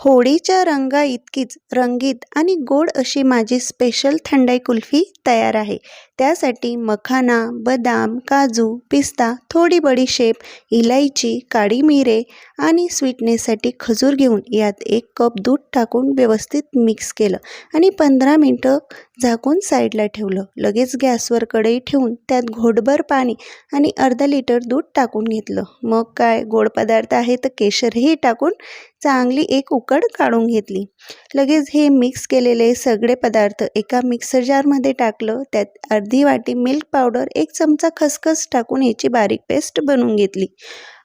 होळीच्या रंगा इतकीच रंगीत आणि गोड अशी माझी स्पेशल थंडाई कुल्फी तयार आहे. त्यासाठी मखाना, बदाम, काजू, पिस्ता, थोडी बडीशेप, इलायची, काळी मिरे आणि स्वीटनेससाठी खजूर घेऊन यात 1 कप दूध टाकून व्यवस्थित मिक्स केलं आणि 15 मिनटं झाकून साईडला ठेवलं. लगेच गॅसवर कढई ठेवून त्यात घोटभर पाणी आणि अर्धा लिटर दूध टाकून घेतलं. मग काय गोड पदार्थ आहे तर केशरही टाकून चांगली एक उकड काढून घेतली. लगेच हे मिक्स केलेले सगळे पदार्थ एका मिक्सर जारमध्ये टाकलं. त्यात अर्धी वाटी मिल्क पावडर, 1 चमचा खसखस टाकून याची बारीक पेस्ट बनवून घेतली.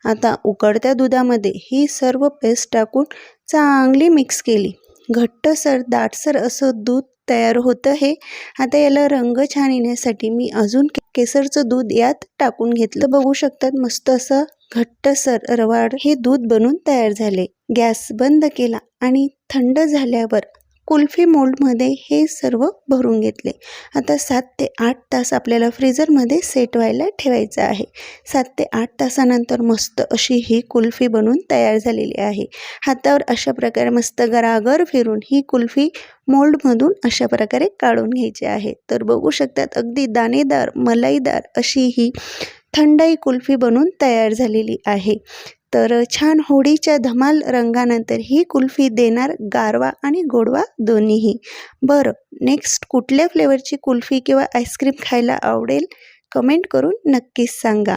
आता उकळत्या दुधामध्ये ही सर्व पेस्ट टाकून चांगली मिक्स केली. घट्टसर दाटसर असं दूध तयार होतं हे. आता याला रंग छान येण्यासाठी मी अजून केसरचं दूध यात टाकून घेतलं. बघू शकतात मस्त असं घट्टसर रवाळ हे दूध बनून तयार झाले. गॅस बंद केला आणि थंड झाल्यावर कुल्फी मोल्डमध्ये हे सर्व भरून घेतले. आता 7 ते 8 तास आपल्याला फ्रीझरमध्ये सेट व्हायला ठेवायचं आहे. 7 ते 8 तासानंतर मस्त अशी ही कुल्फी बनून तयार झालेली आहे. हातावर अशा प्रकारे मस्त गरागर फिरून ही कुल्फी मोल्डमधून अशा प्रकारे काढून घ्यायची आहे. तर बघू शकतात अगदी दाणेदार मलाईदार अशी ही थंडाई कुल्फी बनून तयार झालेली आहे. तर छान होळीच्या धमाल रंगानंतर ही कुल्फी देणार गारवा आणि गोडवा दोन्हीही. बरं, नेक्स्ट कुठल्या फ्लेवरची कुल्फी किंवा आईस्क्रीम खायला आवडेल कमेंट करून नक्कीच सांगा.